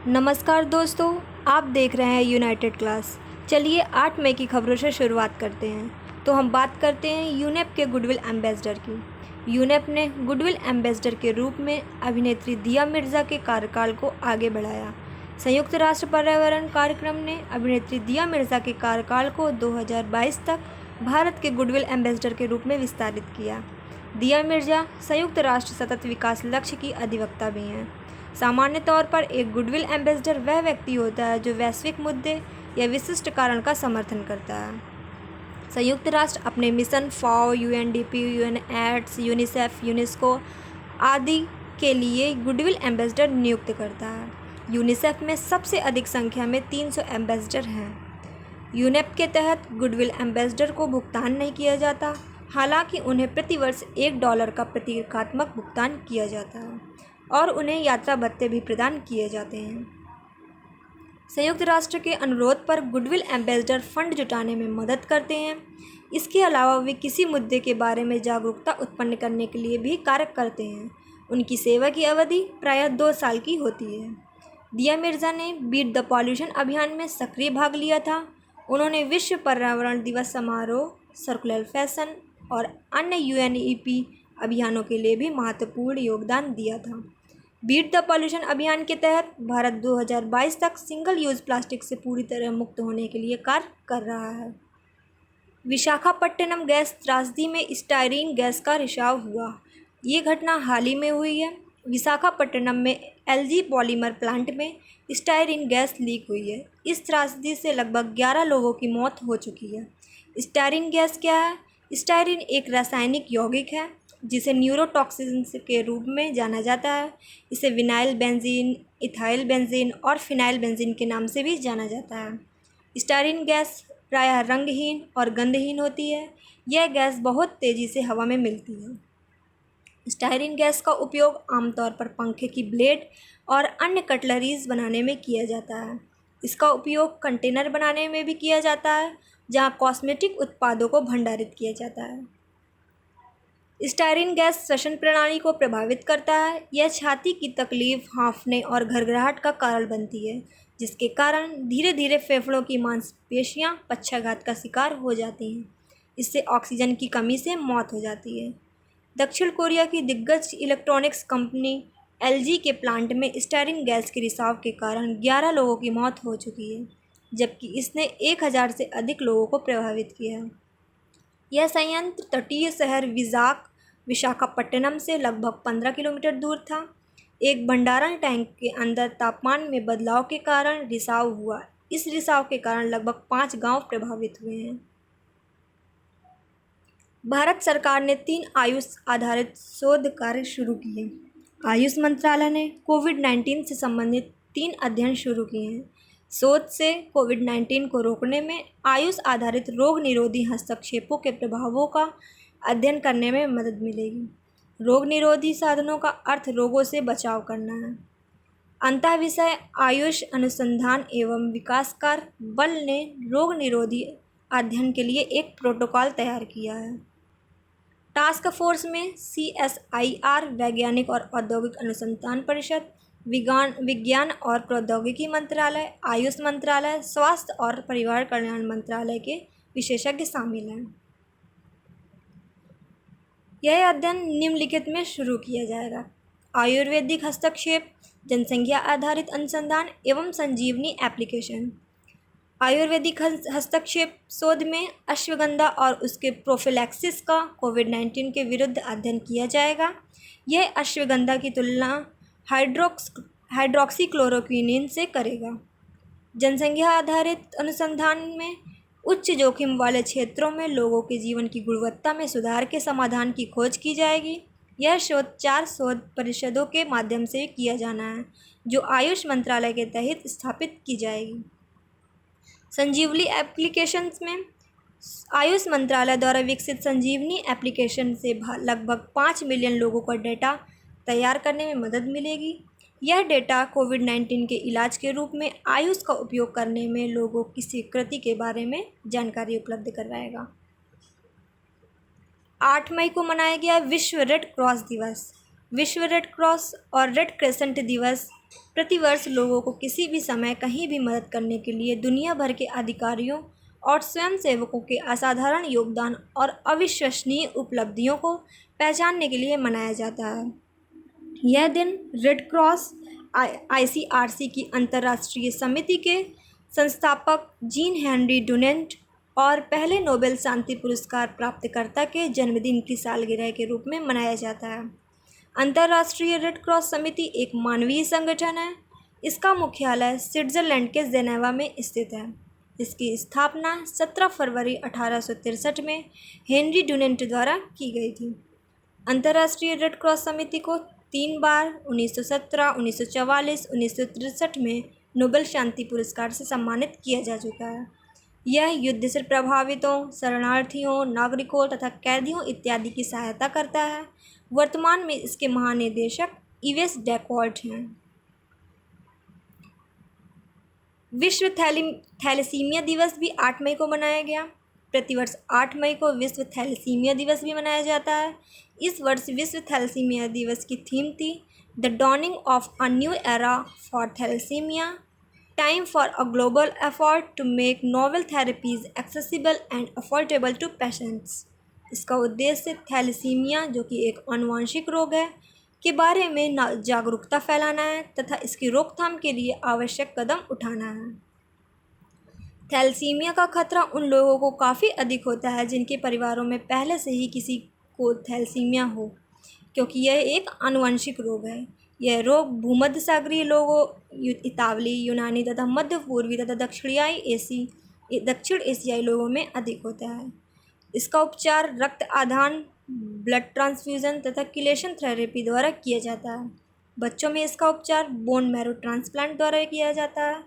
नमस्कार दोस्तों, आप देख रहे हैं यूनाइटेड क्लास। चलिए 8 मई की खबरों से शुरुआत करते हैं। तो हम बात करते हैं यूनेप के गुडविल एम्बेसडर की। यूनेप ने गुडविल एम्बेसडर के रूप में अभिनेत्री दिया मिर्ज़ा के कार्यकाल को आगे बढ़ाया। संयुक्त राष्ट्र पर्यावरण कार्यक्रम ने अभिनेत्री दिया मिर्ज़ा के कार्यकाल को 2022 तक भारत के गुडविल एम्बेसडर के रूप में विस्तारित किया। दिया मिर्ज़ा संयुक्त राष्ट्र सतत विकास लक्ष्य की अधिवक्ता भी हैं। सामान्य तौर पर एक गुडविल एम्बेसडर वह व्यक्ति होता है जो वैश्विक मुद्दे या विशिष्ट कारण का समर्थन करता है। संयुक्त राष्ट्र अपने मिशन फाओ, यूएनडीपी, यूएनएड्स, यूनिसेफ, यूनेस्को आदि के लिए गुडविल एम्बेसडर नियुक्त करता है। यूनिसेफ में सबसे अधिक संख्या में 300 एम्बेसडर हैं। यूनेप के तहत गुडविल एम्बेसडर को भुगतान नहीं किया जाता, हालांकि उन्हें प्रतिवर्ष $1 का प्रतीकात्मक भुगतान किया जाता है और उन्हें यात्रा भत्ते भी प्रदान किए जाते हैं। संयुक्त राष्ट्र के अनुरोध पर गुडविल एम्बेसडर फंड जुटाने में मदद करते हैं। इसके अलावा वे किसी मुद्दे के बारे में जागरूकता उत्पन्न करने के लिए भी कार्य करते हैं। उनकी सेवा की अवधि प्रायः 2 साल की होती है। दिया मिर्ज़ा ने बीट द पॉल्यूशन अभियान में सक्रिय भाग लिया था। उन्होंने विश्व पर्यावरण दिवस समारोह, सर्कुलर फैशन और अन्य यूएनईपी अभियानों के लिए भी महत्वपूर्ण योगदान दिया था। बीट द पॉल्यूशन अभियान के तहत भारत 2022 तक सिंगल यूज़ प्लास्टिक से पूरी तरह मुक्त होने के लिए कार्य कर रहा है। विशाखापट्टनम गैस त्रासदी में स्टायरीन गैस का रिसाव हुआ। ये घटना हाल ही में हुई है। विशाखापट्टनम में एलजी पॉलीमर प्लांट में स्टायरीन गैस लीक हुई है। इस त्रासदी से लगभग 11 लोगों की मौत हो चुकी है। स्टायरीन गैस क्या है? स्टायरीन एक रासायनिक यौगिक है जिसे न्यूरोटॉक्सिन के रूप में जाना जाता है। इसे विनाइल बेंजीन, इथाइल बेंजीन और फिनाइल बेंजीन के नाम से भी जाना जाता है। स्टायरीन गैस प्रायः रंगहीन और गंधहीन होती है। यह गैस बहुत तेज़ी से हवा में मिलती है। स्टायरीन गैस का उपयोग आमतौर पर पंखे की ब्लेड और अन्य कटलरीज बनाने में किया जाता है। इसका उपयोग कंटेनर बनाने में भी किया जाता है, जहाँ कॉस्मेटिक उत्पादों को भंडारित किया जाता है। स्टायरीन गैस श्वसन प्रणाली को प्रभावित करता है। यह छाती की तकलीफ, हाँफने और घरघराहट का कारण बनती है, जिसके कारण धीरे धीरे फेफड़ों की मांसपेशियां पक्षाघात का शिकार हो जाती हैं। इससे ऑक्सीजन की कमी से मौत हो जाती है। दक्षिण कोरिया की दिग्गज इलेक्ट्रॉनिक्स कंपनी एलजी के प्लांट में स्टायरीन गैस के रिसाव के कारण 11 लोगों की मौत हो चुकी है, जबकि इसने 1000 से अधिक लोगों को प्रभावित किया है। यह संयंत्र तटीय शहर विशाखापट्टनम से लगभग 15 किलोमीटर दूर था। एक भंडारण टैंक के अंदर तापमान में बदलाव के कारण रिसाव हुआ। इस रिसाव के कारण लगभग 5 गांव प्रभावित हुए हैं। भारत सरकार ने 3 आयुष आधारित शोध कार्य शुरू किए। आयुष मंत्रालय ने कोविड-19 से संबंधित 3 अध्ययन शुरू किए हैं। शोध से कोविड-19 को रोकने में आयुष आधारित रोग निरोधी हस्तक्षेपों के प्रभावों का अध्ययन करने में मदद मिलेगी। रोग निरोधी साधनों का अर्थ रोगों से बचाव करना है। अंतः विषय आयुष अनुसंधान एवं विकासकार बल ने रोग निरोधी अध्ययन के लिए एक प्रोटोकॉल तैयार किया है। टास्क फोर्स में CSIR, वैज्ञानिक और औद्योगिक अनुसंधान परिषद, विज्ञान और प्रौद्योगिकी मंत्रालय, आयुष मंत्रालय, स्वास्थ्य और परिवार कल्याण मंत्रालय के विशेषज्ञ शामिल हैं। यह अध्ययन निम्नलिखित में शुरू किया जाएगा: आयुर्वेदिक हस्तक्षेप, जनसंख्या आधारित अनुसंधान एवं संजीवनी एप्लीकेशन। आयुर्वेदिक हस्तक्षेप शोध में अश्वगंधा और उसके प्रोफिलैक्सिस का कोविड-19 के विरुद्ध अध्ययन किया जाएगा। यह अश्वगंधा की तुलना हाइड्रॉक्सीक्लोरोक्विनिन से करेगा। जनसंख्या आधारित अनुसंधान में उच्च जोखिम वाले क्षेत्रों में लोगों के जीवन की गुणवत्ता में सुधार के समाधान की खोज की जाएगी। यह शोध 4 शोध परिषदों के माध्यम से किया जाना है, जो आयुष मंत्रालय के तहत स्थापित की जाएगी। संजीवनी एप्लीकेशंस में आयुष मंत्रालय द्वारा विकसित संजीवनी एप्लीकेशन से लगभग 5 मिलियन लोगों का डेटा तैयार करने में मदद मिलेगी। यह डेटा कोविड-19 के इलाज के रूप में आयुष का उपयोग करने में लोगों की स्वीकृति के बारे में जानकारी उपलब्ध करवाएगा। 8 मई को मनाया गया विश्व रेड क्रॉस दिवस। विश्व रेड क्रॉस और रेड क्रेसेंट दिवस प्रतिवर्ष लोगों को किसी भी समय कहीं भी मदद करने के लिए दुनिया भर के अधिकारियों और स्वयंसेवकों के असाधारण योगदान और अविश्वसनीय उपलब्धियों को पहचानने के लिए मनाया जाता है। यह दिन रेड क्रॉस आईसीआरसी की अंतर्राष्ट्रीय समिति के संस्थापक जीन हेनरी डुनेंट और पहले नोबेल शांति पुरस्कार प्राप्तकर्ता के जन्मदिन की सालगिरह के रूप में मनाया जाता है। अंतर्राष्ट्रीय रेड क्रॉस समिति एक मानवीय संगठन है। इसका मुख्यालय स्विट्जरलैंड के जेनेवा में स्थित है। इसकी स्थापना 17 फरवरी 1863 में हेनरी डुनेंट द्वारा की गई थी। अंतर्राष्ट्रीय रेड क्रॉस समिति को 3 बार 1917, 1944, 1963 में नोबेल शांति पुरस्कार से सम्मानित किया जा चुका है। यह युद्ध से प्रभावितों, शरणार्थियों, नागरिकों तथा कैदियों इत्यादि की सहायता करता है। वर्तमान में इसके महानिदेशक इवेस डैकॉर्ट हैं। विश्व थैलेसीमिया दिवस भी 8 मई को मनाया गया। प्रतिवर्ष 8 मई को विश्व थैलेसीमिया दिवस भी मनाया जाता है। इस वर्ष विश्व थैलेसीमिया दिवस की थीम थी the dawning of a new era for thalassaemia, time for a global effort to make novel therapies accessible and affordable to patients. इसका उद्देश्य थैलेसीमिया, जो कि एक आनुवंशिक रोग है, के बारे में जागरूकता फैलाना है तथा इसकी रोकथाम के लिए आवश्यक कदम उठाना है। थैलेसीमिया का खतरा उन लोगों को काफ़ी अधिक होता है जिनके परिवारों में पहले से ही किसी को थैलेसीमिया हो, क्योंकि यह एक आनुवंशिक रोग है। यह रोग भूमध्य सागरीय लोगों, इतावली, यूनानी तथा मध्य पूर्वी तथा दक्षिण एशियाई लोगों में अधिक होता है। इसका उपचार रक्त आदान, ब्लड ट्रांसफ्यूजन तथा किलेशन थेरेपी द्वारा किया जाता है। बच्चों में इसका उपचार बोन मैरो ट्रांसप्लांट द्वारा किया जाता है,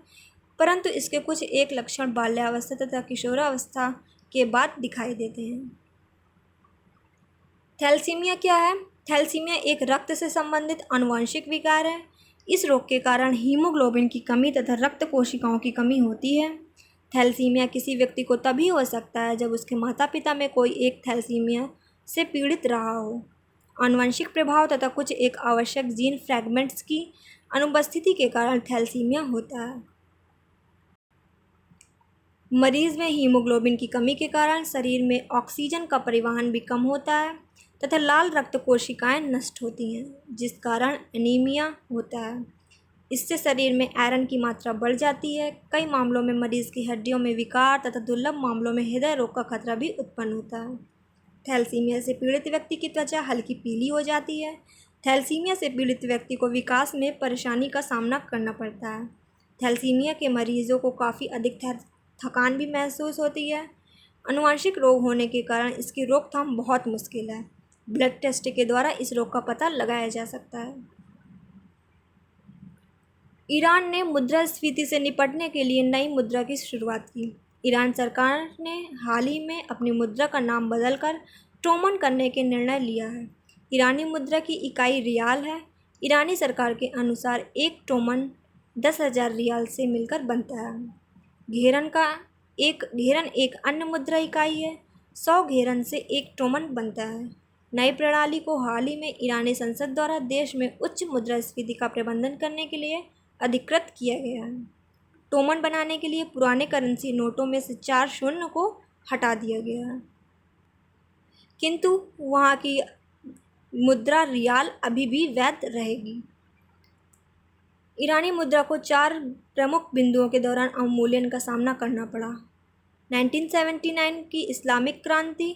परंतु इसके कुछ एक लक्षण बाल्यावस्था तथा किशोरावस्था के बाद दिखाई देते हैं। थैलेसीमिया क्या है? थैलेसीमिया एक रक्त से संबंधित आनुवंशिक विकार है। इस रोग के कारण हीमोग्लोबिन की कमी तथा रक्त कोशिकाओं की कमी होती है। थैलेसीमिया किसी व्यक्ति को तभी हो सकता है जब उसके माता पिता में कोई एक थैलेसीमिया से पीड़ित रहा हो। आनुवंशिक प्रभाव तथा कुछ एक आवश्यक जीन फ्रैगमेंट्स की अनुपस्थिति के कारण थैलेसीमिया होता है। मरीज में हीमोग्लोबिन की कमी के कारण शरीर में ऑक्सीजन का परिवहन भी कम होता है तथा लाल रक्त कोशिकाएं नष्ट होती हैं, जिस कारण एनीमिया होता है। इससे शरीर में आयरन की मात्रा बढ़ जाती है। कई मामलों में मरीज की हड्डियों में विकार तथा दुर्लभ मामलों में हृदय रोग का खतरा भी उत्पन्न होता है। थैलेसीमिया से पीड़ित व्यक्ति की त्वचा हल्की पीली हो जाती है। थैलेसीमिया से पीड़ित व्यक्ति को विकास में परेशानी का सामना करना पड़ता है। थैलेसीमिया के मरीजों को काफ़ी अधिक थकान भी महसूस होती है। आनुवंशिक रोग होने के कारण इसकी रोकथाम बहुत मुश्किल है। ब्लड टेस्ट के द्वारा इस रोग का पता लगाया जा सकता है। ईरान ने मुद्रास्फीति से निपटने के लिए नई मुद्रा की शुरुआत की। ईरान सरकार ने हाल ही में अपनी मुद्रा का नाम बदलकर टोमन करने के निर्णय लिया है। ईरानी मुद्रा की इकाई रियाल है। ईरानी सरकार के अनुसार एक टोमन 10,000 रियाल से मिलकर बनता है। घेरन एक अन्य मुद्रा इकाई है। 100 घेरन से एक टोमन बनता है। नई प्रणाली को हाल ही में ईरानी संसद द्वारा देश में उच्च मुद्रास्फीति का प्रबंधन करने के लिए अधिकृत किया गया है। टोमन बनाने के लिए पुराने करेंसी नोटों में से 4 शून्य को हटा दिया गया है, किंतु वहाँ की मुद्रा रियाल अभी भी वैध रहेगी। ईरानी मुद्रा को 4 प्रमुख बिंदुओं के दौरान अवमूल्यन का सामना करना पड़ा। 1979 की इस्लामिक क्रांति,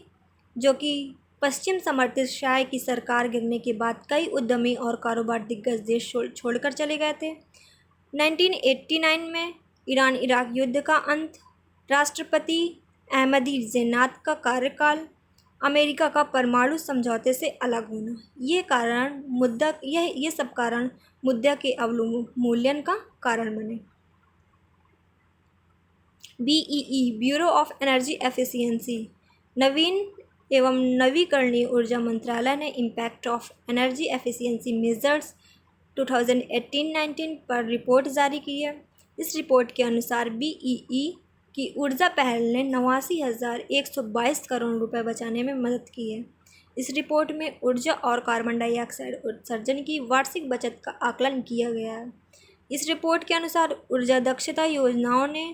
जो कि पश्चिम समर्थित शाह की सरकार गिरने के बाद कई उद्यमी और कारोबार दिग्गज देश छोड़कर चले गए थे। 1989 में ईरान इराक युद्ध का अंत, राष्ट्रपति अहमदी ज़ैनात का कार्यकाल, अमेरिका का परमाणु समझौते से अलग होना, ये सब कारण मुद्रा के अवमूल्यन का कारण बने। BEE bureau of energy efficiency नवीन एवं नवीकरणीय ऊर्जा मंत्रालय ने impact of energy efficiency measures 2018-19 पर रिपोर्ट जारी की है। इस रिपोर्ट के अनुसार BEE की ऊर्जा पहल ने 89,122 करोड़ रुपए बचाने में मदद की है। इस रिपोर्ट में ऊर्जा और कार्बन डाइऑक्साइड उत्सर्जन की वार्षिक बचत का आकलन किया गया है। इस रिपोर्ट के अनुसार ऊर्जा दक्षता योजनाओं ने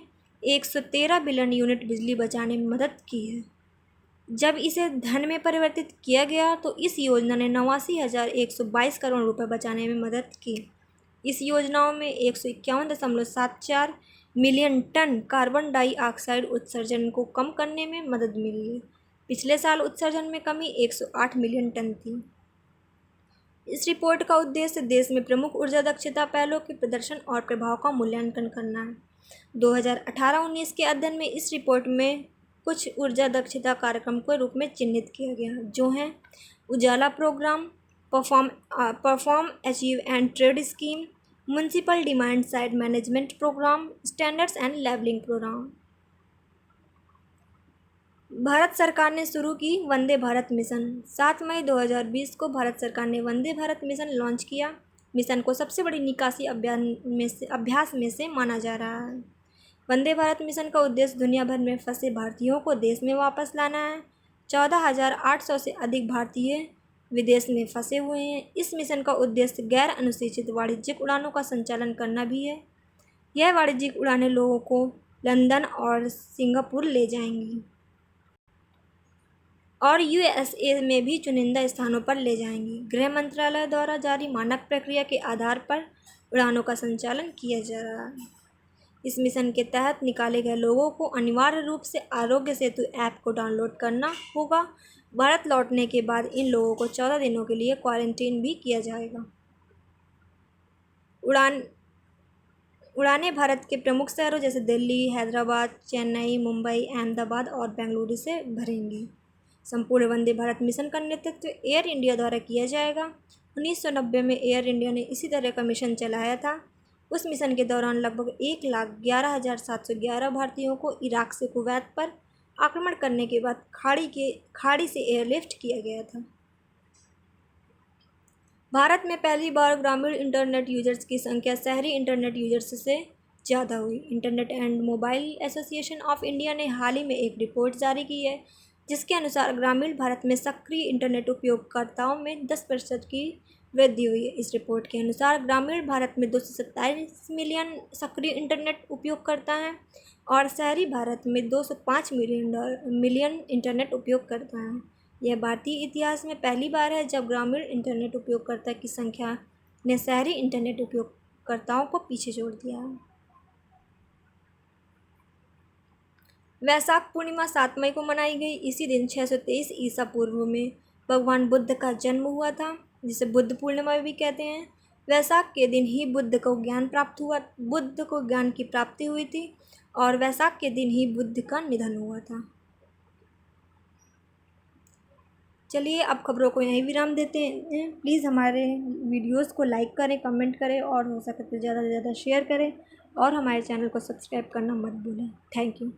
113 बिलियन यूनिट बिजली बचाने में मदद की है। जब इसे धन में परिवर्तित किया गया तो इस योजना ने 89,122 करोड़ रुपए बचाने में मदद की। इस योजनाओं में 151.74 मिलियन टन कार्बन डाइऑक्साइड उत्सर्जन को कम करने में मदद मिली है। पिछले साल उत्सर्जन में कमी 108 मिलियन टन थी। इस रिपोर्ट का उद्देश्य देश में प्रमुख ऊर्जा दक्षता पहलों के प्रदर्शन और प्रभाव का मूल्यांकन करना है। 2018-19 के अध्ययन में इस रिपोर्ट में कुछ ऊर्जा दक्षता कार्यक्रम के रूप में चिन्हित किया गया, जो हैं Ujala programme, perform achieve and trade scheme, municipal demand side management programme, standards and labelling programme. Bharat सरकार ने शुरू की वंदे भारत मिशन। 7 मई 2020 को भारत सरकार ने वंदे भारत मिशन लॉन्च किया। मिशन को सबसे बड़ी निकासी अभ्यास में से माना जा रहा है। वंदे भारत मिशन का उद्देश्य दुनिया भर में फंसे भारतीयों को देश में वापस लाना है। 14,800 से अधिक भारतीय विदेश में फंसे हुए हैं। इस मिशन का उद्देश्य गैर अनुसूचित वाणिज्यिक उड़ानों का संचालन करना भी है। यह वाणिज्यिक उड़ानें लोगों को लंदन और सिंगापुर ले जाएंगी और यूएसए में भी चुनिंदा स्थानों पर ले जाएंगी। गृह मंत्रालय द्वारा जारी मानक प्रक्रिया के आधार पर उड़ानों का संचालन किया जा रहा है। इस मिशन के तहत निकाले गए लोगों को अनिवार्य रूप से आरोग्य सेतु ऐप को डाउनलोड करना होगा। भारत लौटने के बाद इन लोगों को 14 दिनों के लिए क्वारंटीन भी किया जाएगा। उड़ानें भारत के प्रमुख शहरों जैसे दिल्ली, हैदराबाद, चेन्नई, मुंबई, अहमदाबाद और बेंगलुरु से भरेंगी। संपूर्ण वंदे भारत मिशन का नेतृत्व एयर इंडिया द्वारा किया जाएगा। 1990 में एयर इंडिया ने इसी तरह का मिशन चलाया था। उस मिशन के दौरान लगभग 1,11,711 भारतीयों को इराक से कुवैत पर आक्रमण करने के बाद खाड़ी से एयरलिफ्ट किया गया था। भारत में पहली बार ग्रामीण इंटरनेट यूजर्स की संख्या शहरी इंटरनेट यूजर्स से ज़्यादा हुई। Internet and mobile association of India ने हाल ही में एक रिपोर्ट जारी की है, जिसके अनुसार ग्रामीण भारत में सक्रिय इंटरनेट उपयोगकर्ताओं में 10% की वृद्धि हुई है। इस रिपोर्ट के अनुसार ग्रामीण भारत में 227 मिलियन सक्रिय इंटरनेट उपयोगकर्ता हैं और शहरी भारत में 205 मिलियन इंटरनेट उपयोगकर्ता हैं। यह भारतीय इतिहास में पहली बार है जब ग्रामीण इंटरनेट उपयोगकर्ता की संख्या ने शहरी इंटरनेट उपयोगकर्ताओं को पीछे छोड़ दिया है। वैशाख पूर्णिमा 7 मई को मनाई गई। इसी दिन 623 ईसा पूर्व में भगवान बुद्ध का जन्म हुआ था, जिसे बुद्ध पूर्णिमा भी कहते हैं। वैशाख के दिन ही बुद्ध को ज्ञान की प्राप्ति हुई थी और वैशाख के दिन ही बुद्ध का निधन हुआ था। चलिए अब खबरों को यहीं विराम देते हैं। प्लीज़ हमारे वीडियोस को लाइक करें, कमेंट करें और हो सके तो ज़्यादा से ज़्यादा शेयर करें और हमारे चैनल को सब्सक्राइब करना मत भूलें। Thank you.